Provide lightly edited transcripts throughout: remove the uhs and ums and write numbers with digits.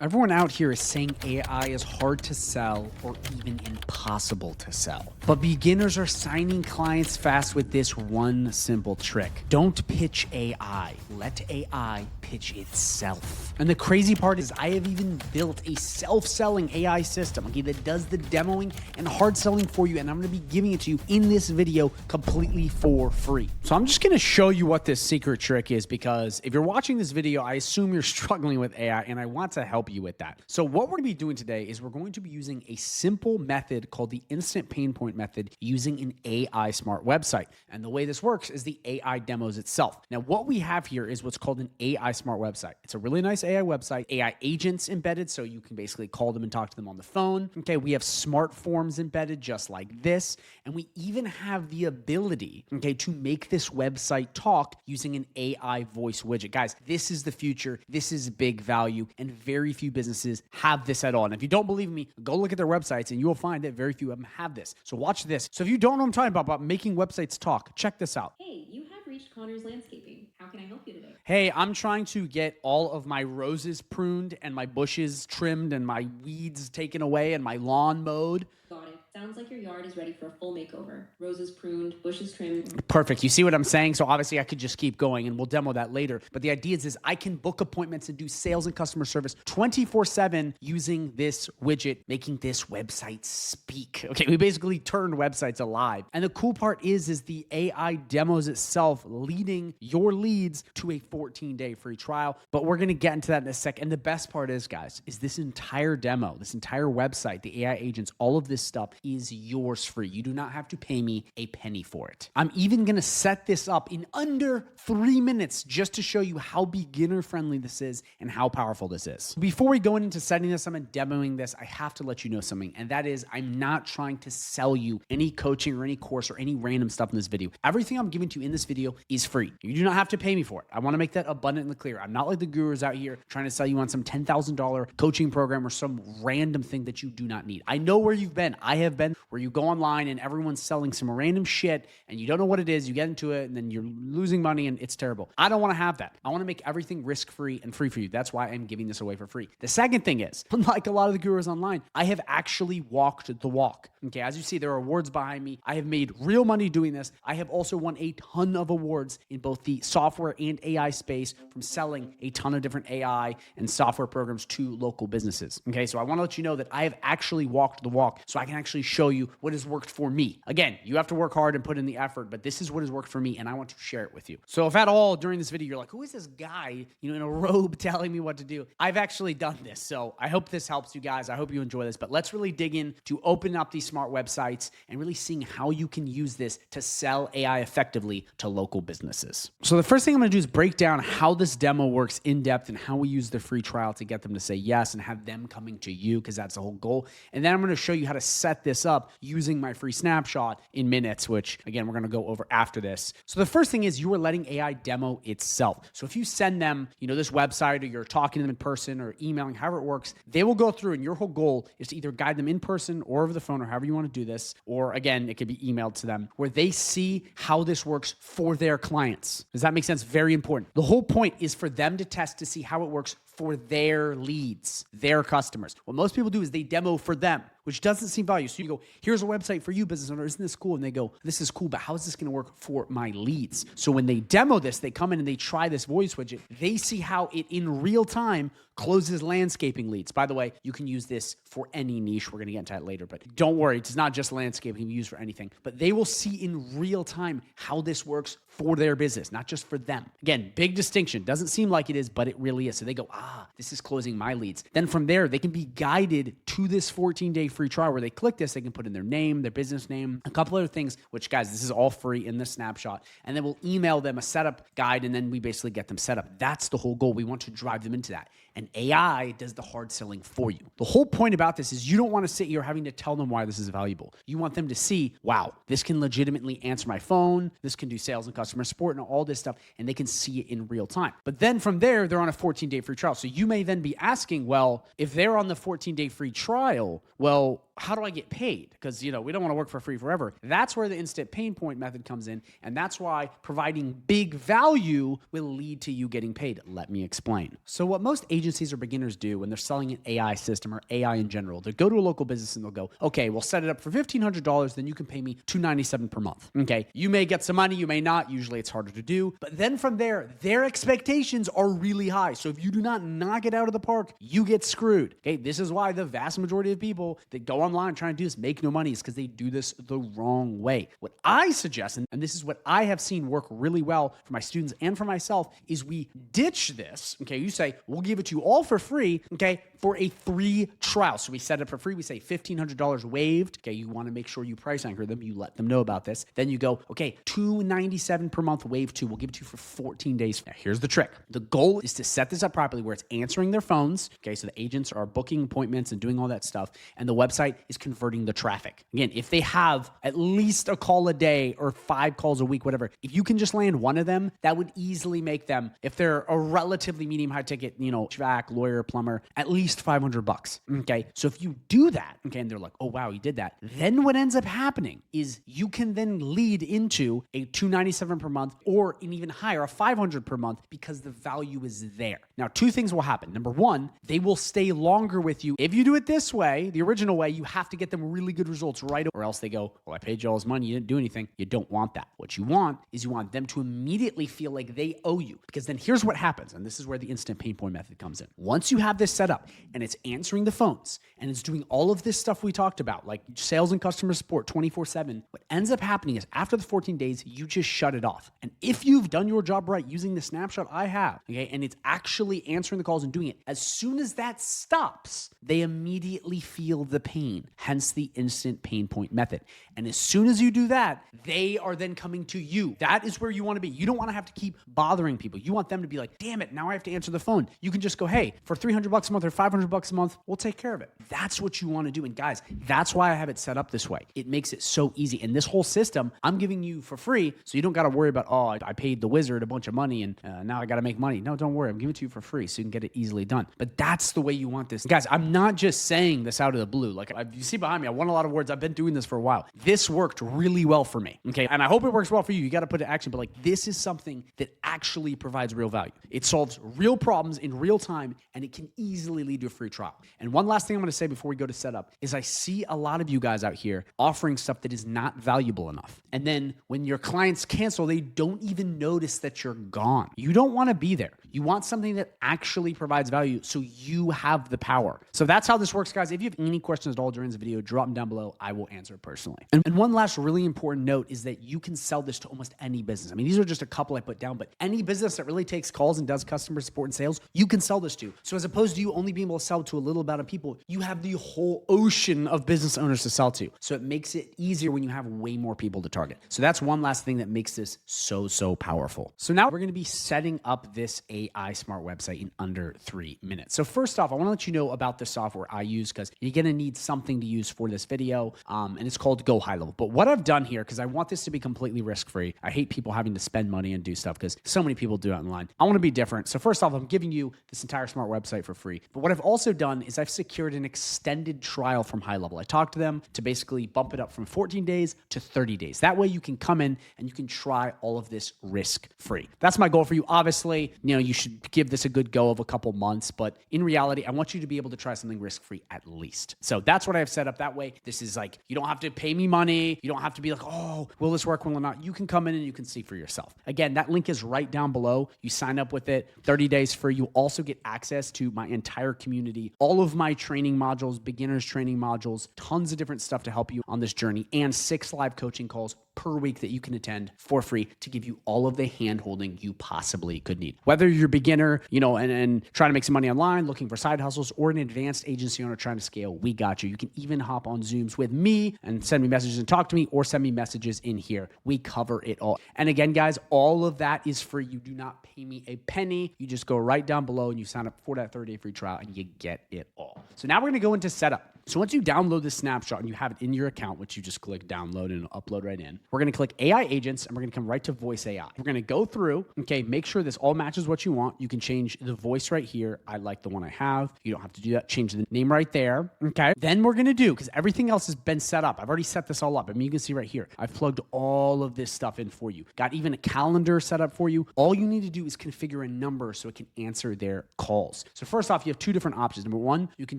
Everyone out here is saying AI is hard to sell or even impossible to sell. But beginners are signing clients fast with this one simple trick. Don't pitch AI. Let AI pitch itself. And the crazy part is I have even built a self-selling AI system, okay, that does the demoing and hard selling for you, and I'm going to be giving it to you in this video completely for free. So I'm just going to show you what this secret trick is, because if you're watching this video, I assume you're struggling with AI, and I want to help you with that. So what we're going to be doing today is we're going to be using a simple method called the instant pain point method using an AI smart website. And the way this works is the AI demos itself. Now, what we have here is what's called an AI smart website. It's a really nice AI website, AI agents embedded, so you can basically call them and talk to them on the phone. Okay, we have smart forms embedded just like this. And we even have the ability, okay, to make this website talk using an AI voice widget. Guys, this is the future. This is big value, and very few businesses have this at all. And if you don't believe me, go look at their websites and you will find that very few of them have this. So watch this. So if you don't know what I'm talking about making websites talk, check this out. Hey, you have reached Connor's Landscaping. How can I help you today? Hey, I'm trying to get all of my roses pruned and my bushes trimmed and my weeds taken away and my lawn mowed. Got it. Sounds like your yard is ready for a full makeover. Roses pruned, bushes trimmed. Perfect. You see what I'm saying? So obviously I could just keep going and we'll demo that later. But the idea is I can book appointments and do sales and customer service 24/7 using this widget, making this website speak. Okay, we basically turned websites alive. And the cool part is the AI demos itself leading your leads to a 14-day free trial. But we're going to get into that in a sec. And the best part is, guys, is this entire demo, this entire website, the AI agents, all of this stuff is yours free. You do not have to pay me a penny for it. I'm even going to set this up in under 3 minutes just to show you how beginner friendly this is and how powerful this is. Before we go into setting this up and demoing this, I have to let you know something, and that is I'm not trying to sell you any coaching or any course or any random stuff in this video. Everything I'm giving to you in this video is free. You do not have to pay me for it. I want to make that abundantly clear. I'm not like the gurus out here trying to sell you on some $10,000 coaching program or some random thing that you do not need. I know where you've been. I have been where you go online and everyone's selling some random shit and you don't know what it is, you get into it and then you're losing money and it's terrible. I don't want to have that. I want to make everything risk-free and free for you. That's why I'm giving this away for free. The second thing is, unlike a lot of the gurus online, I have actually walked the walk. Okay, as you see, there are awards behind me. I have made real money doing this. I have also won a ton of awards in both the software and AI space from selling a ton of different AI and software programs to local businesses. Okay, so I want to let you know that I have actually walked the walk so I can actually show you what has worked for me. Again, you have to work hard and put in the effort, but this is what has worked for me and I want to share it with you. So if at all during this video, you're like, who is this guy, in a robe telling me what to do? I've actually done this. So I hope this helps you guys. I hope you enjoy this, but let's really dig in to open up these smart websites and really seeing how you can use this to sell AI effectively to local businesses. So the first thing I'm going to do is break down how this demo works in depth and how we use the free trial to get them to say yes and have them coming to you, because that's the whole goal. And then I'm going to show you how to set this up using my free snapshot in minutes, which again, we're going to go over after this. So the first thing is you are letting AI demo itself. So if you send them, this website, or you're talking to them in person or emailing, however it works, they will go through and your whole goal is to either guide them in person or over the phone or however you want to do this. Or again, it could be emailed to them where they see how this works for their clients. Does that make sense? Very important. The whole point is for them to test to see how it works for their leads, their customers. What most people do is they demo for them, which doesn't seem value. So you go, here's a website for you, business owner. Isn't this cool? And they go, this is cool, but how is this going to work for my leads? So when they demo this, they come in and they try this voice widget. They see how it in real time closes landscaping leads. By the way, you can use this for any niche. We're going to get into that later, but don't worry. It's not just landscaping. You can use for anything, but they will see in real time how this works for their business, not just for them. Again, big distinction. Doesn't seem like it is, but it really is. So they go, this is closing my leads. Then from there, they can be guided to this 14-day free trial where they click this, they can put in their name, their business name, a couple other things, which guys, this is all free in this snapshot. And then we'll email them a setup guide and then we basically get them set up. That's the whole goal. We want to drive them into that. And AI does the hard selling for you. The whole point about this is you don't want to sit here having to tell them why this is valuable. You want them to see, wow, this can legitimately answer my phone. This can do sales and customer support and all this stuff. And they can see it in real time. But then from there, they're on a 14-day free trial. So you may then be asking, well, if they're on the 14-day free trial, well, how do I get paid? Because, we don't want to work for free forever. That's where the instant pain point method comes in. And that's why providing big value will lead to you getting paid. Let me explain. So what most agencies or beginners do when they're selling an AI system or AI in general, they go to a local business and they'll go, okay, we'll set it up for $1,500. Then you can pay me $297 per month. Okay. You may get some money. You may not. Usually it's harder to do. But then from there, their expectations are really high. So if you do not knock it out of the park, you get screwed. Okay. This is why the vast majority of people that go online trying to do this make no money, is because they do this the wrong way. What I suggest, and this is what I have seen work really well for my students and for myself, is we ditch this. Okay. You say, we'll give it to you all for free. Okay. For a free trial. So we set it for free. We say $1,500 waived. Okay. You want to make sure you price anchor them. You let them know about this. Then you go, okay, $297 per month waived to. We'll give it to you for 14 days. Now, here's the trick. The goal is to set this up properly where it's answering their phones. Okay. So the agents are booking appointments and doing all that stuff. And the website is converting the traffic. Again, if they have at least a call a day or 5 calls a week, whatever, if you can just land one of them, that would easily make them, if they're a relatively medium high ticket, HVAC, lawyer, plumber, at least $500. Okay. So if you do that, okay, and they're like, oh, wow, you did that. Then what ends up happening is you can then lead into a $297 per month or an even higher, a $500 per month, because the value is there. Now, 2 things will happen. Number 1, they will stay longer with you. If you do it this way, the original way, you have to get them really good results right away, or else they go, well, I paid you all this money. You didn't do anything. You don't want that. What you want is you want them to immediately feel like they owe you, because then here's what happens. And this is where the instant pain point method comes in. Once you have this set up and it's answering the phones and it's doing all of this stuff we talked about, like sales and customer support 24/7, what ends up happening is after the 14 days, you just shut it off. And if you've done your job right using the snapshot I have, okay, and it's actually answering the calls and doing it, as soon as that stops, they immediately feel the pain, hence the instant pain point method. And as soon as you do that, they are then coming to you. That is where you want to be. You don't want to have to keep bothering people. You want them to be like, damn it, now I have to answer the phone. You can just go, hey, for $300 a month or $500 a month, we'll take care of it. That's what you want to do. And guys, that's why I have it set up this way. It makes it so easy. And this whole system, I'm giving you for free, so you don't got to worry about, oh, I paid the wizard a bunch of money and now I got to make money. No, don't worry. I'm giving it to you for free so you can get it easily done. But that's the way you want this. Guys, I'm not just saying this out of the blue. Like you see behind me, I won a lot of awards. I've been doing this for a while. This worked really well for me. Okay. And I hope it works well for you. You got to put it in action. But like, this is something that actually provides real value. It solves real problems in real time, and it can easily lead to a free trial. And one last thing I'm going to say before we go to setup is I see a lot of you guys out here offering stuff that is not valuable enough. And then when your clients cancel, they don't even notice that you're gone. You don't want to be there. You want something that actually provides value so you have the power. So that's how this works, guys. If you have any questions at all during this video, drop them down below. I will answer personally. And one last really important note is that you can sell this to almost any business. I mean, these are just a couple I put down, but any business that really takes calls and does customer support and sales, you can sell this to. So as opposed to you only being able to sell to a little amount of people, you have the whole ocean of business owners to sell to. So it makes it easier when you have way more people to target. So that's one last thing that makes this so powerful. So now we're going to be setting up this AI smart website in under 3 minutes. So first off, I want to let you know about the software I use because you're going to need something to use for this video. And it's called Go High Level. But what I've done here, because I want this to be completely risk-free. I hate people having to spend money and do stuff because so many people do it online. I want to be different. So first off, I'm giving you this entire smart website for free. But what I've also done is I've secured an extended trial from High Level. I talked to them to basically bump it up from 14 days to 30 days. That way you can come in and you can try all of this risk-free. That's my goal for you. Obviously, you should give this a good go of a couple months, but in reality, I want you to be able to try something risk-free at least. So that's what I have set up that way. This is like, you don't have to pay me money. You don't have to be like, oh, will this work, will it not? You can come in and you can see for yourself. Again, that link is right down below. You sign up with it, 30 days free. You also get access to my entire community, all of my training modules, beginners training modules, tons of different stuff to help you on this journey, and 6 live coaching calls per week that you can attend for free to give you all of the hand-holding you possibly could need. Whether you're a beginner, and trying to make some money online, looking for side hustles, or an advanced agency owner trying to scale, we got you. You can even hop on Zooms with me and send me messages and talk to me, or send me messages in here. We cover it all. And again, guys, all of that is free. You do not pay me a penny. You just go right down below and you sign up for that 30-day free trial and you get it all. So now we're going to go into setup. So once you download this snapshot and you have it in your account, which you just click download and it'll upload right in, we're going to click AI agents and we're going to come right to voice AI. We're going to go through, okay, make sure this all matches what you want. You can change the voice right here. I like the one I have. You don't have to do that. Change the name right there. Okay. Then we're going to do, because everything else has been set up. I've already set this all up. I mean, you can see right here, I've plugged all of this stuff in for you. Got even a calendar set up for you. All you need to do is configure a number so it can answer their calls. So first off, you have two different options. Number one, you can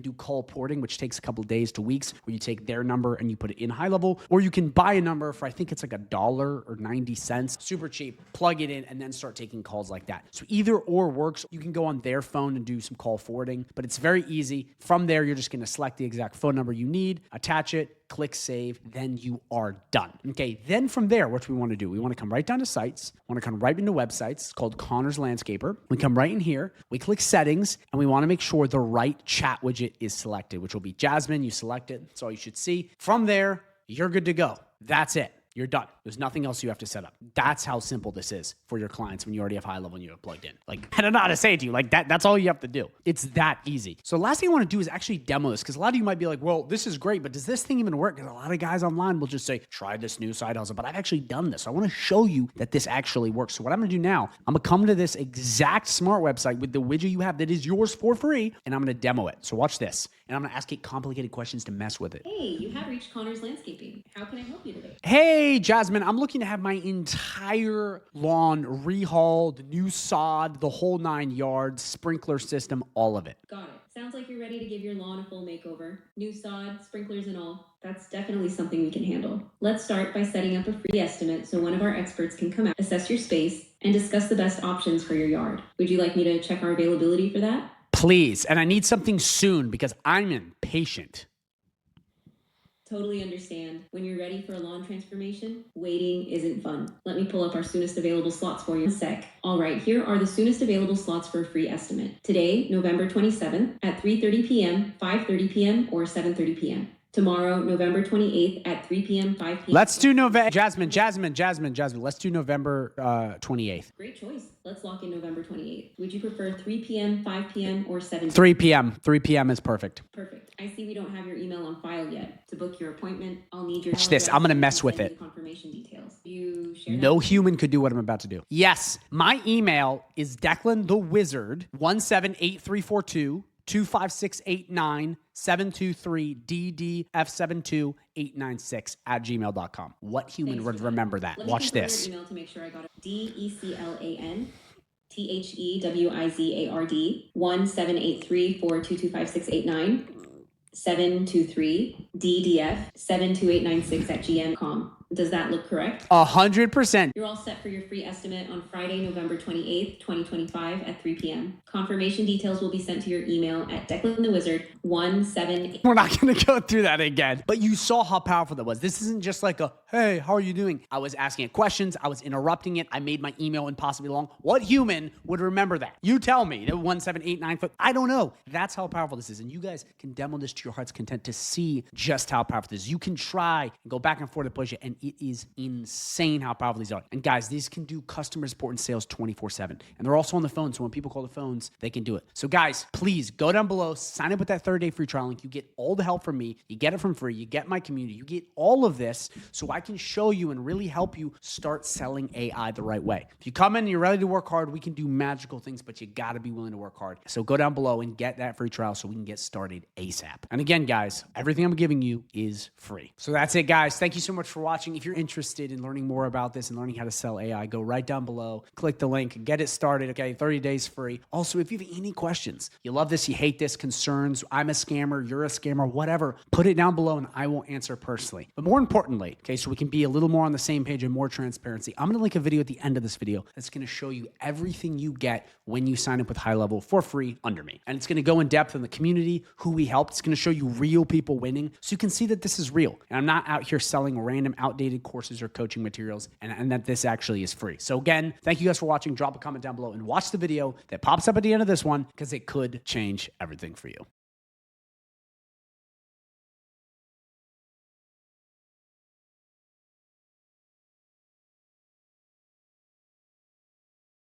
do call porting, which takes a couple days to weeks, where you take their number and you put it in high level, or you can buy a number for, I think it's like $1 or 90 cents, super cheap, plug it in and then start taking calls like that. So either or works. You can go on their phone and do some call forwarding, but it's very easy. From there, you're just going to select the exact phone number you need, attach it, click save, then you are done. Okay, then from there, what we want to do, we want to come right down to sites, want to come right into websites. It's called Connor's Landscaper. We come right in here, we click settings, and we want to make sure the right chat widget is selected, which will be Jasmine. You select it. That's all you should see. From there, you're good to go. That's it. You're done. There's nothing else you have to set up. That's how simple this is for your clients when you already have high level and you have plugged in. Like, I don't know how to say it to you. Like that's all you have to do. It's that easy. So last thing I want to do is actually demo this, because a lot of you might be like, well, this is great, but does this thing even work? Because a lot of guys online will just say, try this new side hustle, but I've actually done this. So I want to show you that this actually works. So what I'm going to do now, I'm going to come to this exact smart website with the widget you have that is yours for free, and I'm going to demo it. So watch this. And I'm going to ask it complicated questions to mess with it. Hey, you have reached Connor's Landscaping. How can I help you today? Hey, Jasmine, I'm looking to have my entire lawn rehauled, new sod, the whole 9 yards, sprinkler system, all of it. Got it. Sounds like you're ready to give your lawn a full makeover. New sod, sprinklers and all. That's definitely something we can handle. Let's start by setting up a free estimate so one of our experts can come out, assess your space, and discuss the best options for your yard. Would you like me to check our availability for that? Please, and I need something soon because I'm impatient. Totally understand. When you're ready for a lawn transformation, waiting isn't fun. Let me pull up our soonest available slots for you in a sec. All right, here are the soonest available slots for a free estimate. Today, November 27th at 3:30 p.m., 5:30 p.m., or 7:30 p.m. Tomorrow, November 28th at 3 p.m., 5 p.m. Let's do November. Jasmine. Let's do November 28th. Great choice. Let's lock in November 28th. Would you prefer 3 p.m., 5 p.m., or 7 p.m.? 3 p.m. 3 p.m. is perfect. Perfect. I see we don't have your email on file yet. To book your appointment, I'll need your Watch this. I'm going to mess with it. Confirmation details. You share No human could do what I'm about to do. Yes, my email is Declan the Wizard 178342 25689 723 DDF72896 at gmail.com. What human would remember that? Watch this. Email to make sure I got it. DECLAN THEWIZARD 178342256689 723 DDF72896 at gm.com. Does that look correct? 100%. You're all set for your free estimate on Friday, November 28th, 2025 at 3 p.m. Confirmation details will be sent to your email at DeclanTheWizard17. We're not going to go through that again. But you saw how powerful that was. This isn't just like a, hey, how are you doing? I was asking it questions. I was interrupting it. I made my email impossibly long. What human would remember that? You tell me. 1789 foot. I don't know. That's how powerful this is. And you guys can demo this to your heart's content to see just how powerful this is. You can try and go back and forth and push it, and it is insane how powerful these are. And guys, these can do customer support and sales 24/7. And they're also on the phone, so when people call the phones, they can do it. So guys, please go down below, sign up with that 30-day free trial link. You get all the help from me. You get it from free. You get my community. You get all of this so I can show you and really help you start selling AI the right way. If you come in and you're ready to work hard, we can do magical things, but you got to be willing to work hard. So go down below and get that free trial so we can get started ASAP. And again, guys, everything I'm giving you is free. So that's it, guys. Thank you so much for watching. If you're interested in learning more about this and learning how to sell AI, go right down below, click the link, get it started. Okay, 30 days free. Also, if you have any questions, you love this, you hate this, concerns, I'm a scammer, you're a scammer, whatever, put it down below and I will answer personally. But more importantly, okay, so we can be a little more on the same page and more transparency, I'm going to link a video at the end of this video that's going to show you everything you get when you sign up with High Level for free under me. And it's going to go in depth in the community, who we helped. It's going to show you real people winning so you can see that this is real. And I'm not out here selling random outdated courses or coaching materials, and that this actually is free. So again, thank you guys for watching. Drop a comment down below and watch the video that pops up at the end of this one because it could change everything for you.